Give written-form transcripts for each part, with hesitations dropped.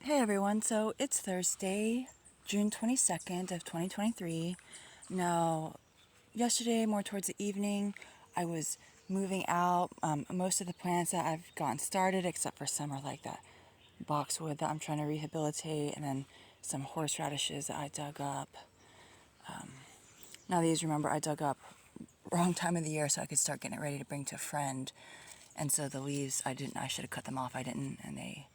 Hey everyone, so it's Thursday, June 22nd of 2023. Now, yesterday, more towards the evening, I was moving out. Most of the plants that I've gotten started, except for some are like that boxwood that I'm trying to rehabilitate, and then some horseradishes that I dug up. Now these, remember, I dug up wrong time of the year so I could start getting it ready to bring to a friend. And so the leaves, I should have cut them off, I didn't, and they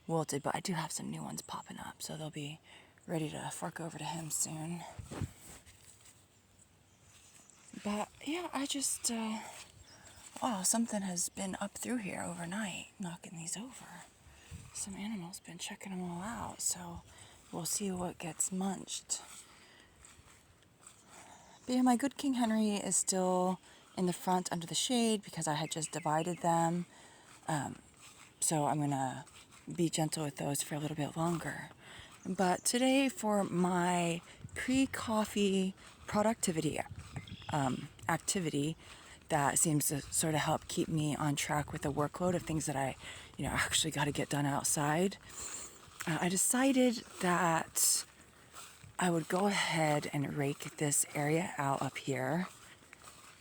wilted, but I do have some new ones popping up, so they'll be ready to fork over to him soon. But yeah, wow, something has been up through here overnight, knocking these over. Some animals been checking them all out, so we'll see what gets munched. But yeah, my good King Henry is still in the front under the shade because I had just divided them. So I'm gonna be gentle with those for a little bit longer. But today, for my pre-coffee productivity activity that seems to sort of help keep me on track with the workload of things that I actually got to get done outside, I decided that I would go ahead and rake this area out up here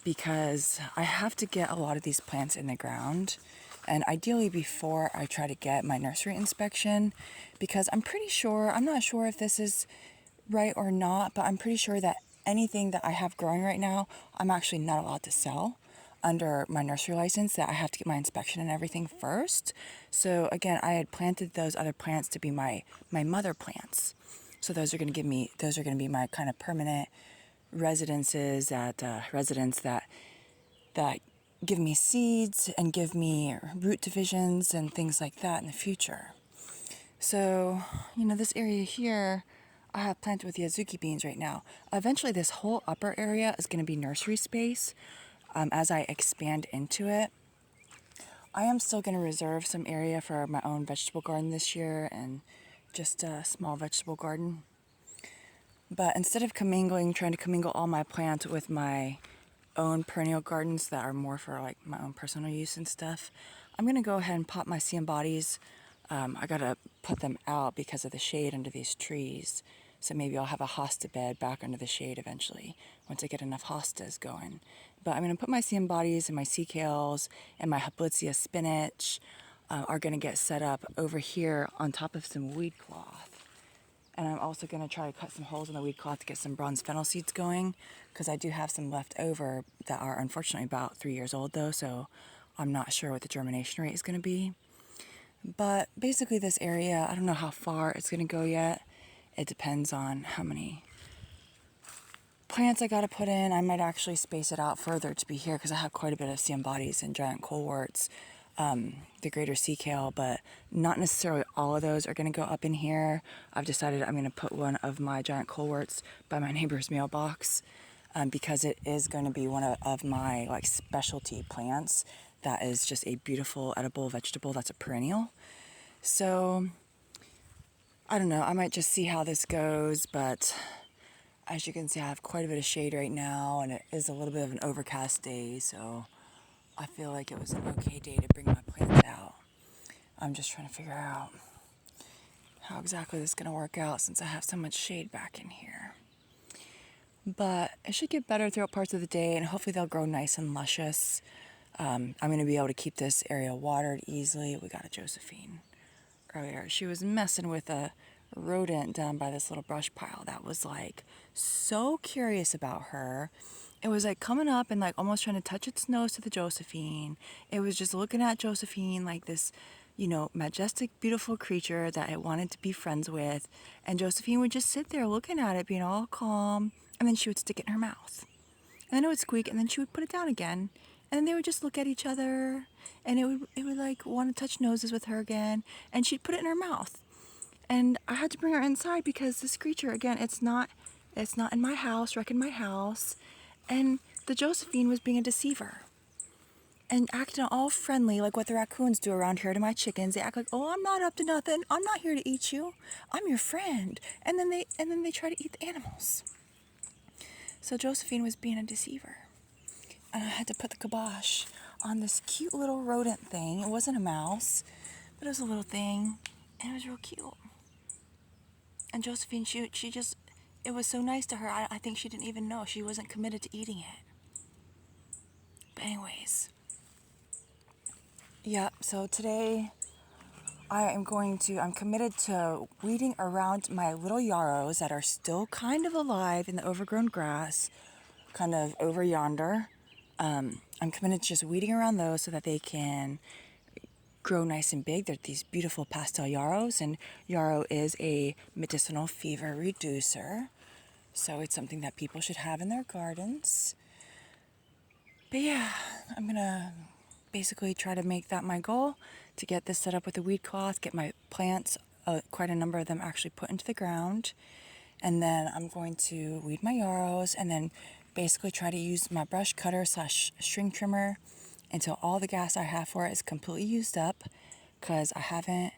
because I have to get a lot of these plants in the ground, and ideally before I try to get my nursery inspection, because I'm not sure if this is right or not, but I'm pretty sure that anything that I have growing right now, I'm actually not allowed to sell under my nursery license, that I have to get my inspection and everything first. So again, I had planted those other plants to be my mother plants. So those are going to be my kind of permanent residents that give me seeds and give me root divisions and things like that in the future. So, this area here, I have planted with the azuki beans right now. Eventually, this whole upper area is going to be nursery space as I expand into it. I am still going to reserve some area for my own vegetable garden this year and just a small vegetable garden. But instead of trying to commingle all my plants with my own perennial gardens that are more for like my own personal use and stuff, I'm going to go ahead and pop my Seombadis. I got to put them out because of the shade under these trees. So maybe I'll have a hosta bed back under the shade eventually once I get enough hostas going. But I'm going to put my Seombadis and my Sea Kales and my Hablitzia Spinache are going to get set up over here on top of some weed cloth. And I'm also going to try to cut some holes in the weed cloth to get some bronze fennel seeds going, because I do have some left over that are unfortunately about 3 years old though, so I'm not sure what the germination rate is going to be. But basically this area, I don't know how far it's going to go yet. It depends on how many plants I got to put in. I might actually space it out further to be here because I have quite a bit of Seombadis and giant coleworts, the greater Sea Kale, but not necessarily all of those are going to go up in here. I've decided I'm going to put one of my giant coleworts by my neighbor's mailbox because it is going to be one of my like specialty plants that is just a beautiful edible vegetable that's a perennial. So I don't know, I might just see how this goes, but as you can see, I have quite a bit of shade right now, and it is a little bit of an overcast day, so I feel like it was an okay day to bring my plants out. I'm just trying to figure out how exactly this is going to work out since I have so much shade back in here. But it should get better throughout parts of the day, and hopefully they'll grow nice and luscious. I'm going to be able to keep this area watered easily. We got a Josephine earlier. She was messing with a rodent down by this little brush pile that was like so curious about her. It was like coming up and like almost trying to touch its nose to the Josephine. It was just looking at Josephine like this, majestic, beautiful creature that it wanted to be friends with. And Josephine would just sit there looking at it, being all calm, and then she would stick it in her mouth. And then it would squeak, and then she would put it down again. And then they would just look at each other, and it would like want to touch noses with her again, and she'd put it in her mouth. And I had to bring her inside because this creature, again, it's not in my house, wrecking my house. And the Josephine was being a deceiver and acting all friendly, like what the raccoons do around here to my chickens. They act like, "Oh, I'm not up to nothing. I'm not here to eat you. I'm your friend." And then they try to eat the animals. So Josephine was being a deceiver. And I had to put the kibosh on this cute little rodent thing. It wasn't a mouse, but it was a little thing, and it was real cute. And Josephine, she just, it was so nice to her. I think she didn't even know. She wasn't committed to eating it. But anyways, yeah, so today I'm committed to weeding around my little yarrows that are still kind of alive in the overgrown grass, kind of over yonder. I'm committed to just weeding around those so that they can grow nice and big. They're these beautiful pastel yarrows, and yarrow is a medicinal fever reducer. So it's something that people should have in their gardens. But yeah, I'm gonna basically try to make that my goal, to get this set up with a weed cloth, get my plants, quite a number of them actually put into the ground. And then I'm going to weed my yarrows and then basically try to use my brush cutter / string trimmer until all the gas I have for it is completely used up, because I haven't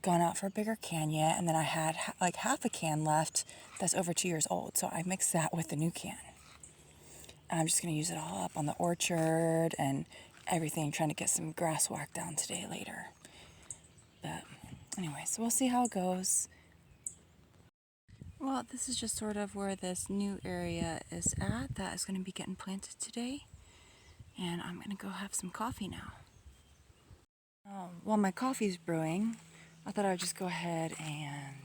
gone out for a bigger can yet. And then I had like half a can left that's over 2 years old, so I mixed that with the new can. And I'm just going to use it all up on the orchard and everything, trying to get some grass whacked down today later. But anyway, so we'll see how it goes. Well, this is just sort of where this new area is at that is going to be getting planted today. And I'm going to go have some coffee now. While my coffee's brewing, I thought I would just go ahead and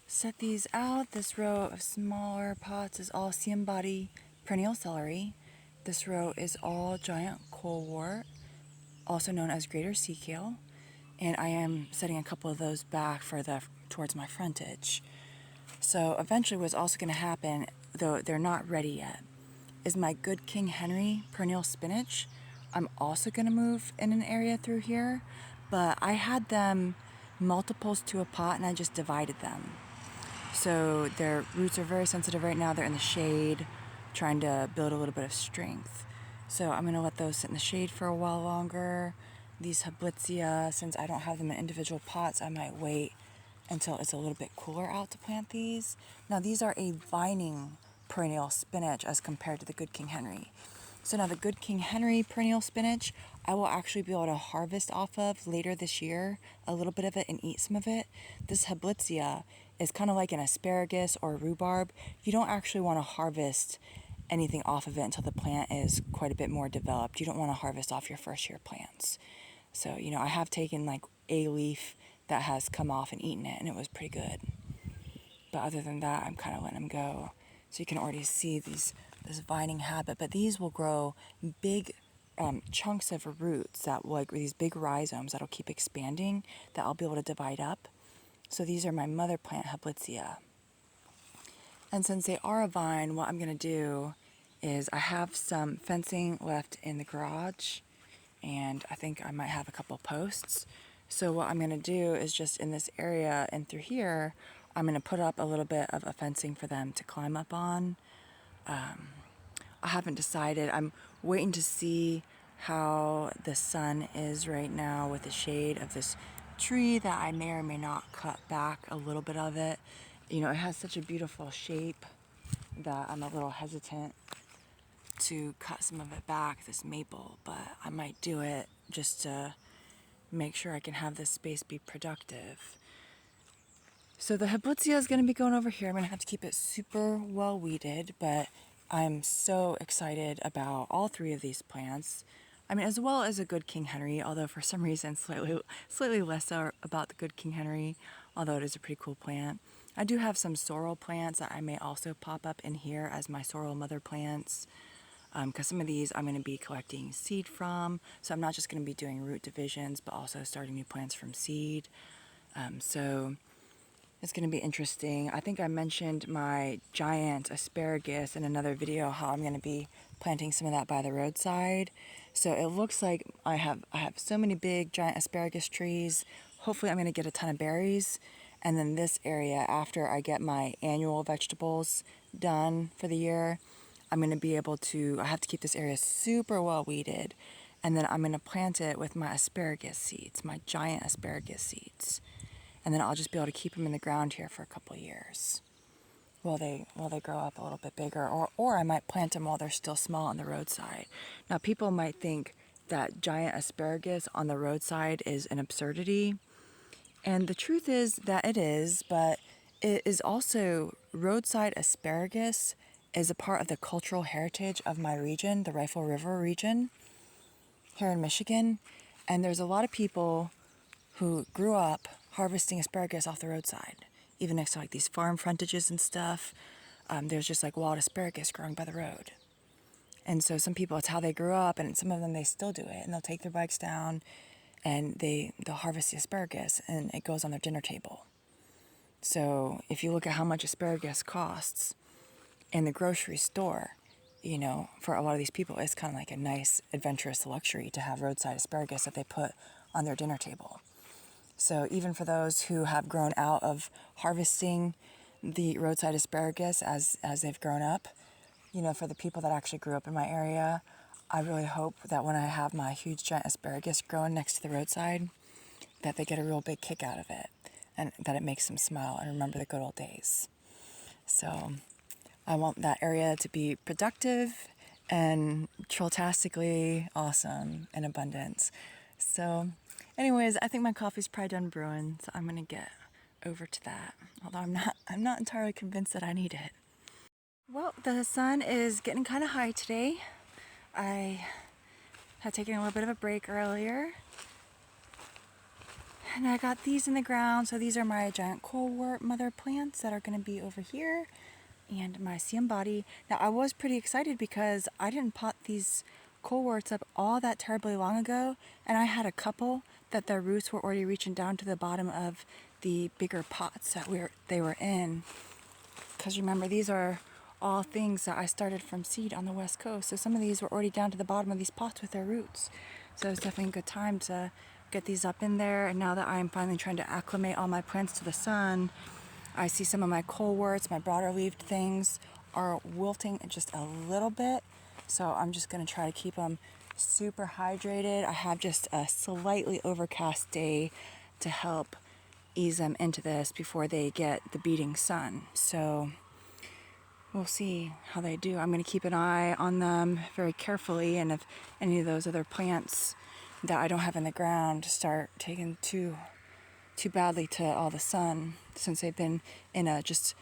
set these out. This row of smaller pots is all Seombadi Perennial Celery. This row is all giant Colewort, also known as greater Sea Kale. And I am setting a couple of those back towards my frontage. So eventually what's also going to happen, though they're not ready yet, is my Good King Henry Perennial Spinach. I'm also going to move in an area through here, but I had them multiples to a pot and I just divided them. So their roots are very sensitive right now. They're in the shade, trying to build a little bit of strength. So I'm going to let those sit in the shade for a while longer. These Hablitzia, since I don't have them in individual pots, I might wait until it's a little bit cooler out to plant these. Now these are a vining perennial spinach as compared to the Good King Henry. So now the Good King Henry perennial spinach, I will actually be able to harvest off of later this year, a little bit of it, and eat some of it. This Hablitzia is kind of like an asparagus or rhubarb. You don't actually want to harvest anything off of it until the plant is quite a bit more developed. You don't want to harvest off your first year plants. So, I have taken like a leaf that has come off and eaten it, and it was pretty good. But other than that, I'm kind of letting them go. So you can already see this vining habit, but these will grow big chunks of roots that will, like these big rhizomes that'll keep expanding, that I'll be able to divide up. So these are my mother plant Hablitzia. And since they are a vine, what I'm going to do is I have some fencing left in the garage, and I think I might have a couple posts. So what I'm going to do is just in this area and through here, I'm going to put up a little bit of a fencing for them to climb up on. I haven't decided. I'm waiting to see how the sun is right now with the shade of this tree that I may or may not cut back a little bit of it. It has such a beautiful shape that I'm a little hesitant to cut some of it back, this maple, but I might do it just to make sure I can have this space be productive. So the Hablitzia is going to be going over here. I'm going to have to keep it super well weeded, but I'm so excited about all three of these plants. I mean, as well as a Good King Henry, although for some reason slightly less so about the Good King Henry, although it is a pretty cool plant. I do have some sorrel plants that I may also pop up in here as my sorrel mother plants, because some of these I'm going to be collecting seed from, so I'm not just going to be doing root divisions, but also starting new plants from seed. So it's going to be interesting. I think I mentioned my giant asparagus in another video, how I'm going to be planting some of that by the roadside. So it looks like I have so many big giant asparagus trees. Hopefully I'm going to get a ton of berries. And then this area, after I get my annual vegetables done for the year, I'm going to be able to, I have to keep this area super well weeded. And then I'm going to plant it with my asparagus seeds, my giant asparagus seeds. And then I'll just be able to keep them in the ground here for a couple years while they grow up a little bit bigger, or I might plant them while they're still small on the roadside. Now people might think that giant asparagus on the roadside is an absurdity, And the truth is that it is, but it is also roadside asparagus is a part of the cultural heritage of my region, the Rifle River region here in Michigan. And there's a lot of people who grew up harvesting asparagus off the roadside, even next to like these farm frontages and stuff. There's just like wild asparagus growing by the road. And so some people, it's how they grew up, and some of them, they still do it. And they'll take their bikes down and they'll harvest the asparagus, and it goes on their dinner table. So if you look at how much asparagus costs in the grocery store, you know, for a lot of these people, it's kind of like a nice adventurous luxury to have roadside asparagus that they put on their dinner table. So even for those who have grown out of harvesting the roadside asparagus as they've grown up, you know, for the people that actually grew up in my area, I really hope that when I have my huge giant asparagus growing next to the roadside, that they get a real big kick out of it, and that it makes them smile and remember the good old days. So I want that area to be productive and trolltastically awesome and abundant. So anyways, I think my coffee's probably done brewing, so I'm gonna get over to that. Although I'm not entirely convinced that I need it. Well, the sun is getting kind of high today. I had taken a little bit of a break earlier, and I got these in the ground. So these are my giant Colewort mother plants that are going to be over here, and my Seombadi. Now I was pretty excited because I didn't pot these Coleworts up all that terribly long ago, and I had a couple that their roots were already reaching down to the bottom of the bigger pots that they were in. Because remember, these are all things that I started from seed on the West Coast. So some of these were already down to the bottom of these pots with their roots. So it's definitely a good time to get these up in there. And now that I'm finally trying to acclimate all my plants to the sun, I see some of my coleworts, my broader leaved things, are wilting just a little bit. So I'm just going to try to keep them super hydrated. I have just a slightly overcast day to help ease them into this before they get the beating sun. So we'll see how they do. I'm going to keep an eye on them very carefully, and if any of those other plants that I don't have in the ground start taking too badly to all the sun, since they've been in a just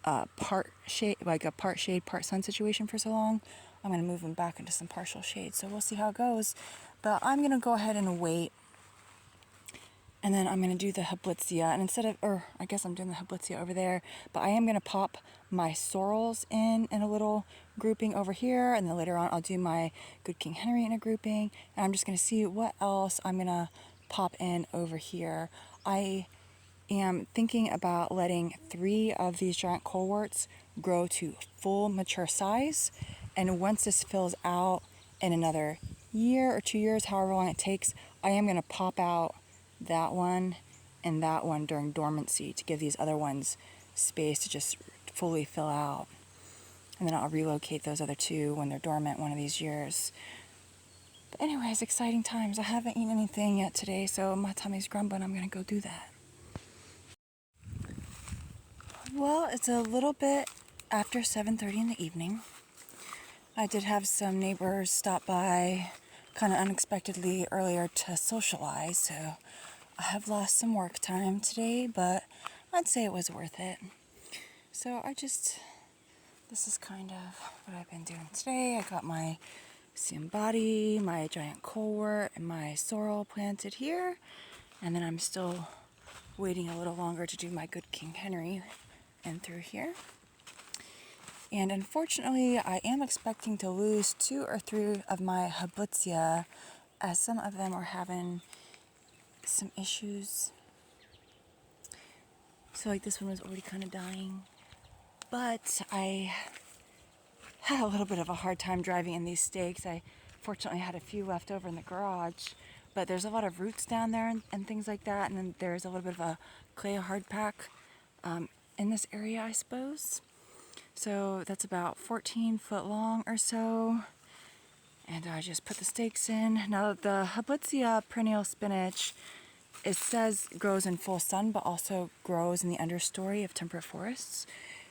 part shade, like a part shade, part sun situation for so long, I'm going to move them back into some partial shade. So we'll see how it goes. But I'm going to go ahead and wait. And then I'm going to do the Hablitzia, and I guess I'm doing the Hablitzia over there, but I am going to pop my Sorrels in a little grouping over here, and then later on I'll do my Good King Henry in a grouping, and I'm just going to see what else I'm going to pop in over here. I am thinking about letting 3 of these giant coleworts grow to full mature size, and once this fills out in another year or 2 years, however long it takes, I am going to pop out that one and that one during dormancy to give these other ones space to just fully fill out. And then I'll relocate those other 2 when they're dormant one of these years. But anyways, exciting times. I haven't eaten anything yet today, so my tummy's grumbling. I'm going to go do that. Well, it's a little bit after 7:30 in the evening. I did have some neighbors stop by kind of unexpectedly earlier to socialize, so I have lost some work time today, but I'd say it was worth it. So this is kind of what I've been doing today. I got my Seombadi, my giant colewort, and my sorrel planted here, and then I'm still waiting a little longer to do my Good King Henry in through here. And unfortunately, I am expecting to lose 2 or 3 of my Hablitzia, as some of them are having some issues. So like this one was already kind of dying. But I had a little bit of a hard time driving in these stakes. I fortunately had a few left over in the garage. But there's a lot of roots down there and things like that. And then there's a little bit of a clay hard pack in this area, I suppose. So that's about 14 foot long or so. And I just put the stakes in. Now the Hablitzia Perennial Spinache, it says grows in full sun, but also grows in the understory of temperate forests.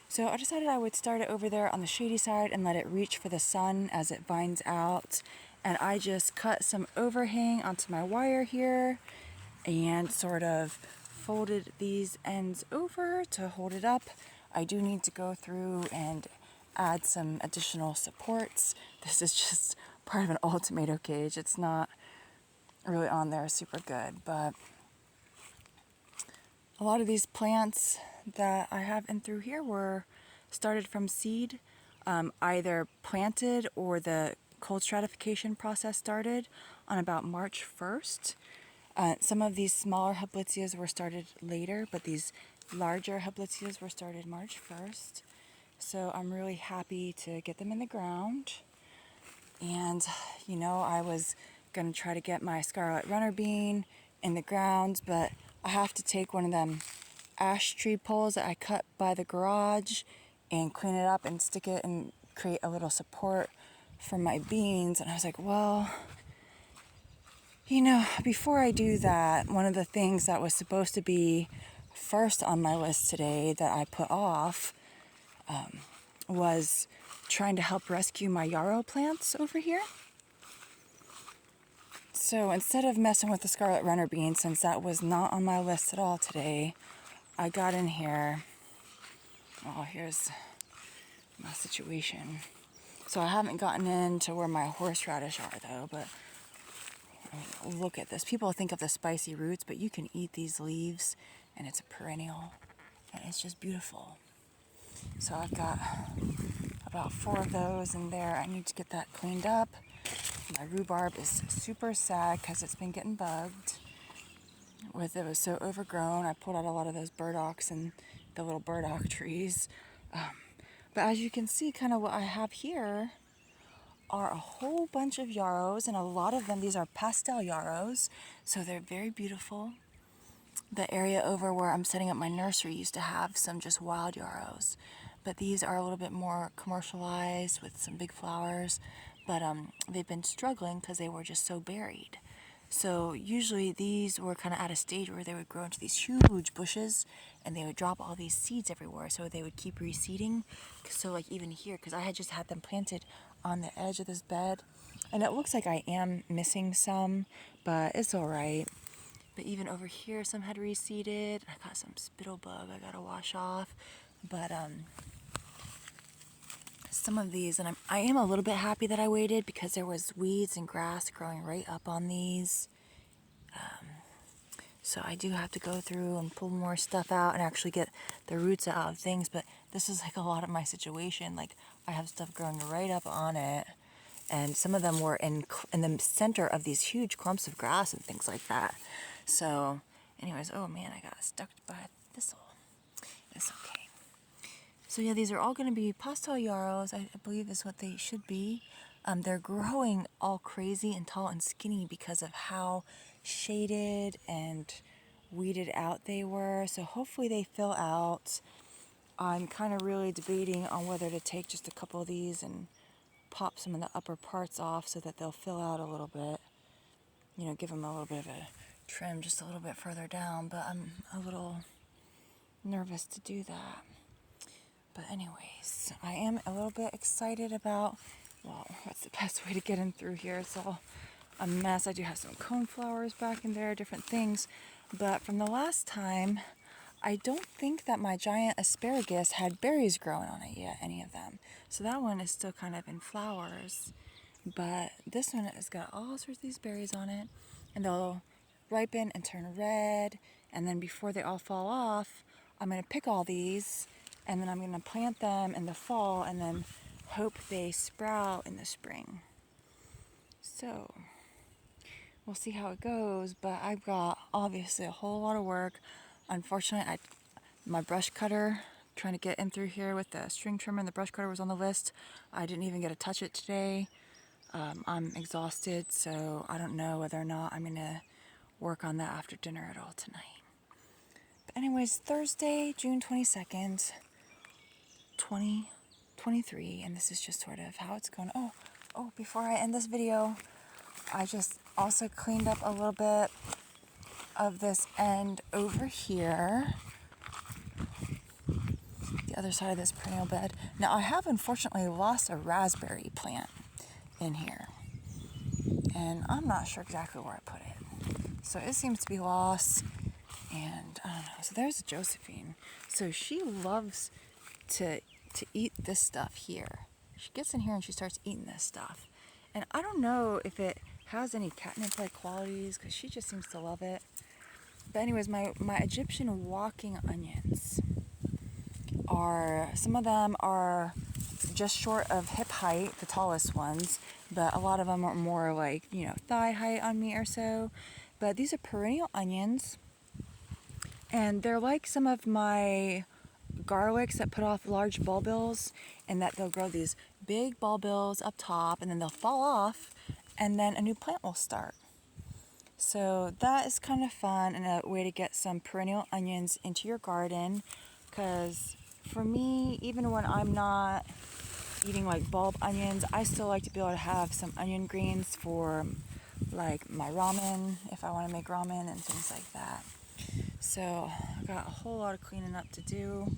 So I decided I would start it over there on the shady side and let it reach for the sun as it vines out. And I just cut some overhang onto my wire here and sort of folded these ends over to hold it up. I do need to go through and add some additional supports. This is just part of an old tomato cage. It's not really on there super good, but a lot of these plants that I have in through here were started from seed, either planted or the cold stratification process started on about March 1st. Some of these smaller Hablitzias were started later, but these larger Hablitzias were started March 1st. So I'm really happy to get them in the ground. And, you know, I was going to try to get my scarlet runner bean in the ground, but I have to take one of them ash tree poles that I cut by the garage and clean it up and stick it and create a little support for my beans. And I was like, well, you know, before I do that, one of the things that was supposed to be first on my list today that I put off was trying to help rescue my yarrow plants over here. So instead of messing with the scarlet runner bean, since that was not on my list at all today, I got in here. Oh, here's my situation. So I haven't gotten into where my horseradish are though, but I mean, look at this. People think of the spicy roots, but you can eat these leaves and it's a perennial and it's just beautiful. So I've got about 4 of those in there. I need to get that cleaned up. My rhubarb is super sad because it's been getting bugged. It was so overgrown. I pulled out a lot of those burdocks and the little burdock trees. But as you can see, kind of what I have here are a whole bunch of yarrows, and a lot of them, these are pastel yarrows, so they're very beautiful. The area over where I'm setting up my nursery used to have some just wild yarrows, but these are a little bit more commercialized with some big flowers, but they've been struggling because they were just so buried. So usually these were kind of at a stage where they would grow into these huge bushes and they would drop all these seeds everywhere, so they would keep reseeding. So like even here, because I had just had them planted on the edge of this bed, and it looks like I am missing some, but it's all right. But even over here, some had reseeded. I got some spittle bug I gotta wash off, but some of these, and I am a little bit happy that I waited because there was weeds and grass growing right up on these. So I do have to go through and pull more stuff out and actually get the roots out of things, but this is like a lot of my situation. Like I have stuff growing right up on it, and some of them were in the center of these huge clumps of grass and things like that. So anyways, oh man, I got stuck by a thistle. It's okay. So yeah, these are all going to be pastel yarrows, I believe is what they should be. They're growing all crazy and tall and skinny because of how shaded and weeded out they were. So hopefully they fill out. I'm kind of really debating on whether to take just a couple of these and pop some of the upper parts off so that they'll fill out a little bit. You know, give them a little bit of a trim just a little bit further down, but I'm a little nervous to do that. But anyways, I am a little bit excited about, well, what's the best way to get in through here? It's all a mess. I do have some coneflowers back in there, different things. But from the last time, I don't think that my giant asparagus had berries growing on it yet, any of them. So that one is still kind of in flowers. But this one has got all sorts of these berries on it, and they'll ripen and turn red. And then before they all fall off, I'm going to pick all these, and then I'm going to plant them in the fall and then hope they sprout in the spring. So we'll see how it goes, but I've got obviously a whole lot of work. Unfortunately, my brush cutter, trying to get in through here with the string trimmer, and the brush cutter was on the list. I didn't even get to touch it today. I'm exhausted, so I don't know whether or not I'm going to work on that after dinner at all tonight. But anyways, Thursday, June 22nd, 2023, and this is just sort of how it's going. Oh, before I end this video, I just also cleaned up a little bit of this end over here, the other side of this perennial bed. Now I have unfortunately lost a raspberry plant in here, and I'm not sure exactly where I put it. So it seems to be lost, And I don't know, so there's Josephine. So she loves to eat this stuff here. She gets in here and she starts eating this stuff. And I don't know if it has any catnip-like qualities because she just seems to love it. But anyways, my Egyptian walking onions are, some of them are just short of hip height, the tallest ones, but a lot of them are more like, you know, thigh height on me or so. But these are perennial onions, and they're like some of my garlics that put off large bulbils, and that they'll grow these big bulbils up top and then they'll fall off and then a new plant will start. So that is kind of fun and a way to get some perennial onions into your garden, because for me, even when I'm not eating like bulb onions, I still like to be able to have some onion greens for like my ramen, if I want to make ramen and things like that. So I've got a whole lot of cleaning up to do,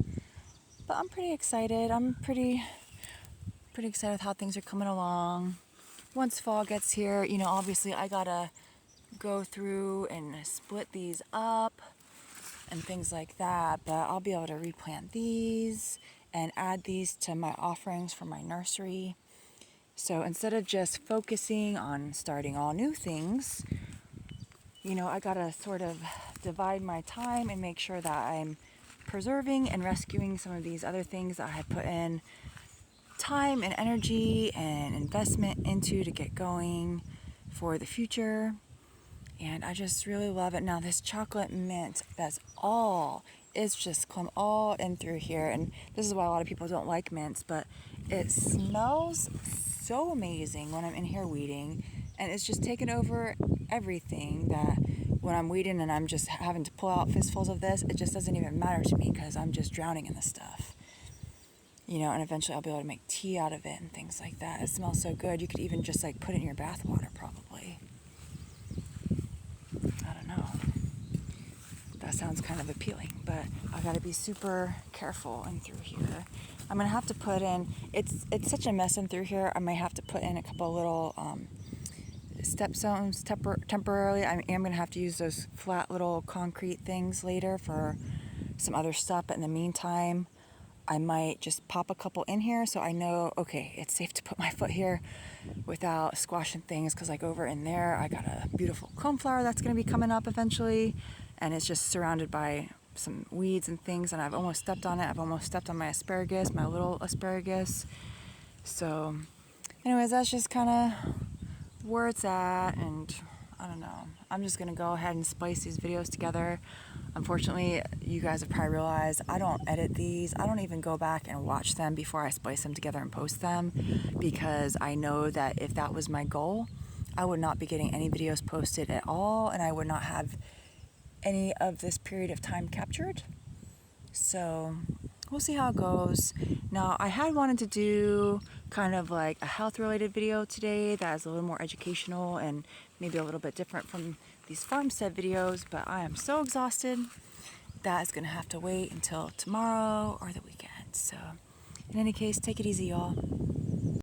but I'm pretty excited. I'm pretty excited with how things are coming along. Once fall gets here, you know, obviously I gotta go through and split these up and things like that, but I'll be able to replant these and add these to my offerings for my nursery. So instead of just focusing on starting all new things, you know, I gotta sort of divide my time and make sure that I'm preserving and rescuing some of these other things that I had put in time and energy and investment into to get going for the future. And I just really love it. Now this chocolate mint, that's all, it's just come all in through here. And this is why a lot of people don't like mints, but it smells so amazing when I'm in here weeding. And it's just taken over everything, that when I'm weeding and I'm just having to pull out fistfuls of this, it just doesn't even matter to me because I'm just drowning in the stuff. You know, and eventually I'll be able to make tea out of it and things like that. It smells so good. You could even just like put it in your bath water probably. I don't know. That sounds kind of appealing, but I gotta be super careful in through here. I'm gonna have to put in, it's such a mess in through here, I may have to put in a couple little stepstones temporarily. I am gonna have to use those flat little concrete things later for some other stuff, but in the meantime, I might just pop a couple in here so I know, okay, it's safe to put my foot here without squashing things, because like over in there, I got a beautiful coneflower that's going to be coming up eventually, and it's just surrounded by some weeds and things, and I've almost stepped on it. I've almost stepped on my asparagus, my little asparagus. So anyways, that's just kind of where it's at, and I don't know. I'm just going to go ahead and splice these videos together. Unfortunately, you guys have probably realized I don't edit these. I don't even go back and watch them before I splice them together and post them, because I know that if that was my goal, I would not be getting any videos posted at all, and I would not have any of this period of time captured. So we'll see how it goes. Now, I had wanted to do kind of like a health-related video today that is a little more educational and maybe a little bit different from these farmstead videos, but I am so exhausted that is going to have to wait until tomorrow or the weekend. So in any case, take it easy, y'all.